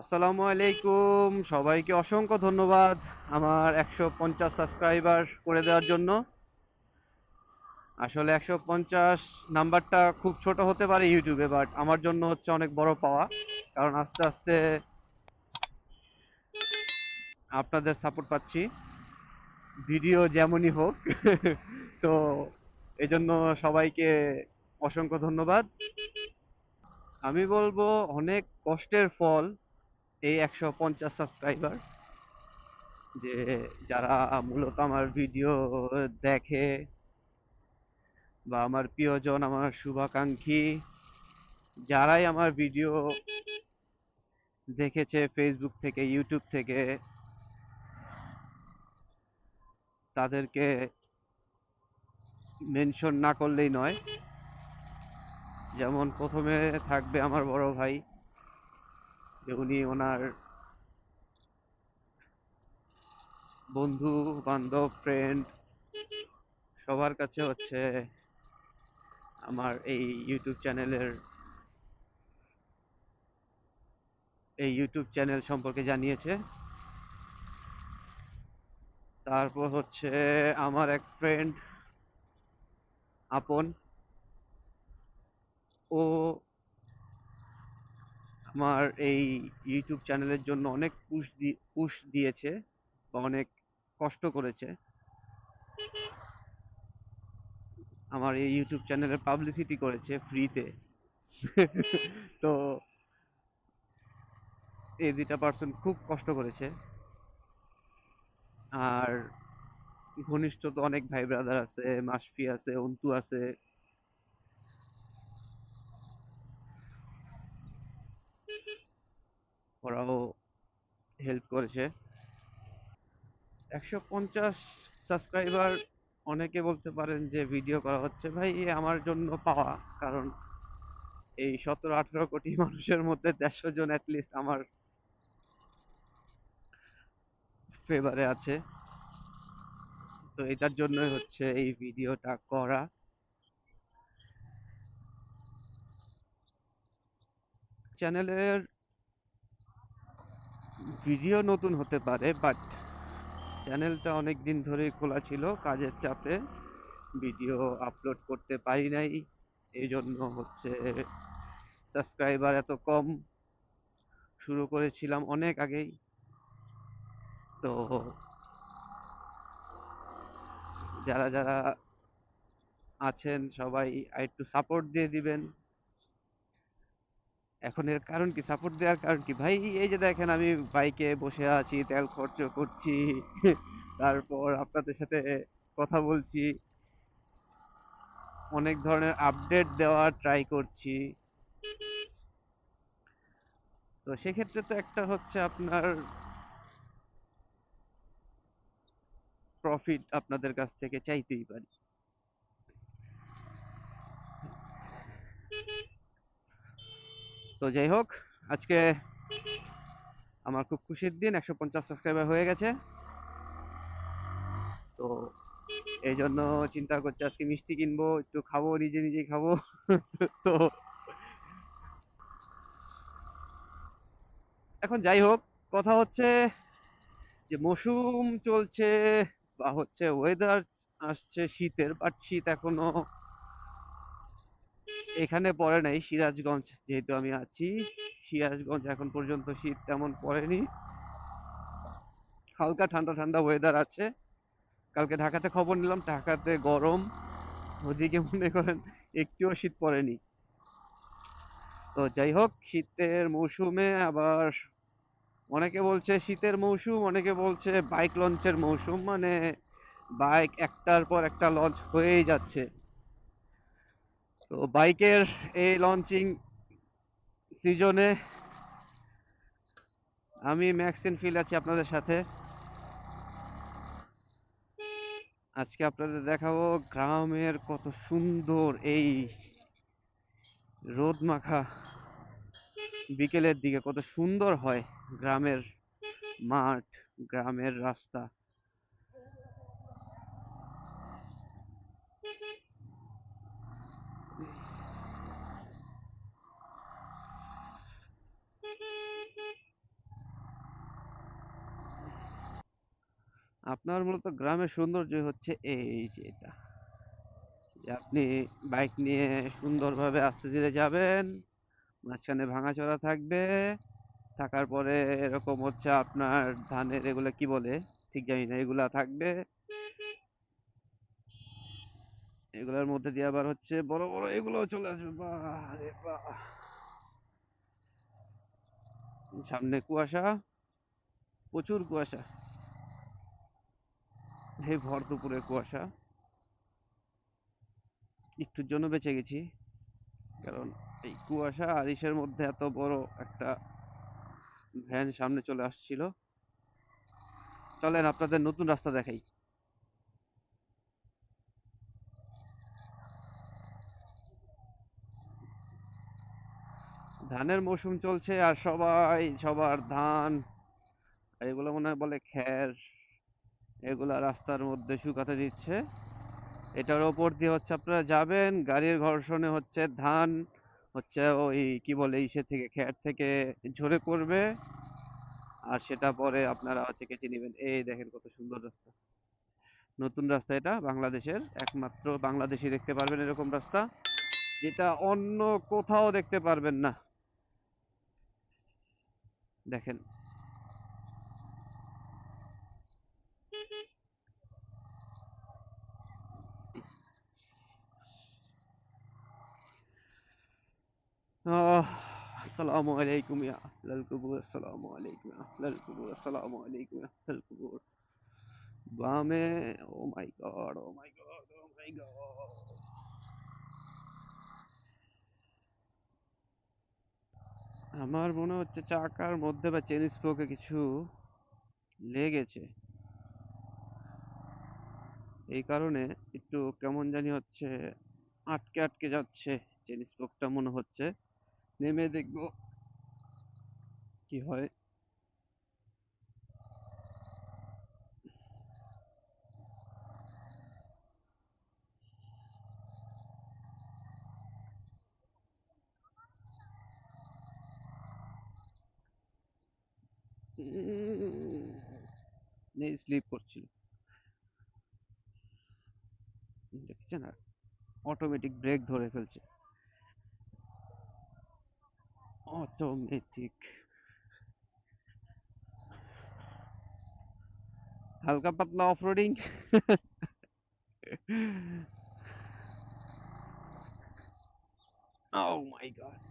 আসসালামু আলাইকুম, সবাইকে অসংখ্য ধন্যবাদ আমার 150 সাবস্ক্রাইবার করে দেওয়ার জন্য। আসলে 150 নাম্বারটা খুব ছোট হতে পারে ইউটিউবে, বাট আমার জন্য হচ্ছে অনেক বড় পাওয়া। কারণ আস্তে আস্তে আপনাদের সাপোর্ট পাচ্ছি, ভিডিও যেমনই হোক। তো এজন্য সবাইকে অসংখ্য ধন্যবাদ। আমি বলবো অনেক কষ্টের ফল এই 150 সাবস্ক্রাইবার, যে যারা মূলত আমার ভিডিও দেখে বা আমার প্রিয়জন, আমার শুভাকাঙ্ক্ষী, যারাই আমার ভিডিও দেখেছে ফেসবুক থেকে, ইউটিউব থেকে, তাদেরকে মেনশন না করলেই নয়। যেমন প্রথমে থাকবে আমার বড় ভাই, যে উনি ওনার বন্ধু বান্ধব, ফ্রেন্ড, সবার কাছে হচ্ছে আমার এই ইউটিউব চ্যানেল সম্পর্কে জানিয়েছে। তারপর হচ্ছে আমার এক ফ্রেন্ড আপন, ও আমার এই ইউটিউব চ্যানেলের জন্য অনেক পুশ দিয়েছে বা অনেক কষ্ট করেছে। আমার এই ইউটিউব চ্যানেলের পাবলিসিটি করেছে ফ্রিতে। তো এই দুইটা পার্সন খুব কষ্ট করেছে। আর ঘনিষ্ঠ তো অনেক ভাই ব্রাদার আছে, মাসফি আছে, অন্তু আছে, ওরাও হেল্প করেছে। 150 সাবস্ক্রাইবার, অনেকে বলতে পারেন যে ভিডিও করা হচ্ছে, ভাই এ আমার জন্য পাওয়া। কারণ এই 17-18 কোটি মানুষের মধ্যে 150 জন অ্যাটলিস্ট আমার ফেভারে আছে। তো এটার জন্যই হচ্ছে এই ভিডিওটা করা। চ্যানেলের ভিডিও নতুন হতে পারে, বাট চ্যানেলটা অনেক দিন ধরেই খোলা ছিল, কাজের চাপে ভিডিও আপলোড করতে পারি নাই। এই জন্য হচ্ছে সাবস্ক্রাইবার এত কম। শুরু করেছিলাম অনেক আগেই। তো যারা যারা আছেন সবাই একটু সাপোর্ট দিয়ে দিবেন। এখন এর কারণ কি, সাপোর্ট দেওয়ার কারণ কি ভাই? এই যে দেখেন, আমি বাইকে বসে আছি, তেল খরচ করছি, তারপর আপনাদের সাথে কথা বলছি, অনেক ধরনের আপডেট দেওয়ার ট্রাই করছি। তো সেক্ষেত্রে তো একটা হচ্ছে আপনার প্রফিট আপনাদের কাছ থেকে চাইতেই পারি। তো যাই হোক, আজকে আমার খুব খুশির দিন, 150 সাবস্ক্রাইবার হয়ে গেছে। তো এই জন্য চিন্তা করছি আজকে মিষ্টি কিনবো, একটু খাবো, নিজে নিজেই খাবো। তো এখন যাই হোক, কথা হচ্ছে যে মৌসুম চলছে বা হচ্ছে ওয়েদার আসছে শীতের, বাট শীত এখনো এখানে পড়ে নাই। সিরাজগঞ্জ যেহেতু আমি আছি, সিরাজগঞ্জ এখন পর্যন্ত শীত তেমন পড়েনি। হালকা ঠান্ডা ঠান্ডা ওয়েদার আছে। কালকে ঢাকাতে খবর নিলাম, ঢাকাতে গরম, ওদিকে মনে করেন একটুও শীত পড়েনি। তো যাই হোক, শীতের মৌসুমে আবার অনেকে বলছে শীতের মৌসুম, অনেকে বলছে বাইক লঞ্চের মৌসুম, মানে বাইক একটার পর একটা লঞ্চ হয়েই যাচ্ছে। তো বাইকের এই লঞ্চিং সিজনে আমি ম্যাক্স ইন ফিল আছি আপনাদের সাথে। আজকে আপনাদের দেখাবো গ্রামের কত সুন্দর এই রোদ মাখা বিকেলের দিকে কত সুন্দর হয় গ্রামের মাঠ, গ্রামের রাস্তা। আপনার মূলত গ্রামের সৌন্দর্য হচ্ছে এই যে এটা, যে আপনি বাইক নিয়ে সুন্দরভাবে আস্তে ধীরে যাবেন, মাঝখানে ভাঙাচোরা থাকবে, থাকার পরে এরকম হচ্ছে আপনার ধানের এগুলা কি বলে ঠিক জানি না, এগুলা থাকবে, এগুলার মধ্যে দিয়ে আবার হচ্ছে বড় বড় এগুলোও চলে আসবে, বাহ রে বাহ। সামনে কুয়াশা, প্রচুর কুয়াশা, এই ভর দুপুরে কুয়াশা। একটুর জন্য বেঁচে গেছি, কারণ এই কুয়াশা আর ইসের মধ্যে এত বড় একটা ভ্যান সামনে চলে আসছিল। চলেন আপনাদের নতুন রাস্তা দেখাই। ধানের মৌসুম চলছে আর সবাই সবার ধান, আর এগুলো মনে হয় বলে খ্যার, এগুলা রাস্তার মধ্যে শুকাতে দিচ্ছে। এটার ওপর দিয়ে হচ্ছে আপনারা যাবেন, গাড়ির ঘর্ষণে হচ্ছে ধান হচ্ছে ওই কি বলে ইসে থেকে খ্যার থেকে ঝরে পড়বে, আর সেটা পরে আপনারা হচ্ছে কেচে নেবেন। এই দেখেন কত সুন্দর রাস্তা, নতুন রাস্তা, এটা বাংলাদেশের একমাত্র বাংলাদেশই দেখতে পারবেন এরকম রাস্তা, যেটা অন্য কোথাও দেখতে পারবেন না। দেখেন। আহ, আসসালামু আলাইকুম ইয়া আহলাল কুবুর, আসসালামু আলাইকুম ইয়া আহলাল কুবুর, আসসালামু আলাইকুম ইয়া আহলাল কুবুর। বামে, ও মাই গড, ও মাই গড, ও মাই গড। আমার মনে হচ্ছে চাকার মধ্যে বা চেন স্পোকে কিছু লেগেছে, এই কারণে একটু কেমন জানি হচ্ছে, আটকে আটকে যাচ্ছে চেন স্পোকটা মনে হচ্ছে। নেমে দেখবো কি হয়। স্লিপ করছিল, দেখছেন, আর অটোমেটিক ব্রেক ধরে ফেলছে, অটোমেটিক। হালকা পাতলা অফরোডিং। ও মাই গড।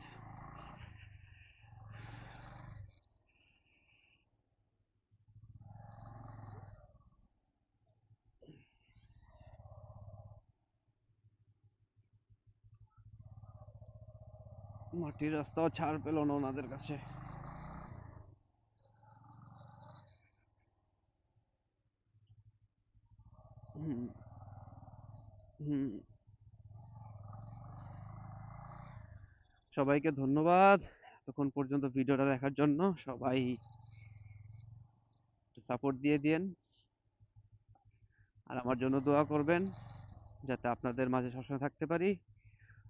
মাটির রাস্তাও ছাড় পেল না ওনাদের কাছে। হুম, হুম। সবাইকে ধন্যবাদ এতক্ষণ পর্যন্ত ভিডিওটা দেখার জন্য। সবাই সাপোর্ট দিয়ে দিয়েন, আর আমার জন্য দোয়া করবেন যাতে আপনাদের মাঝে সবসময় থাকতে পারি।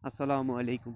আসসালামু আলাইকুম।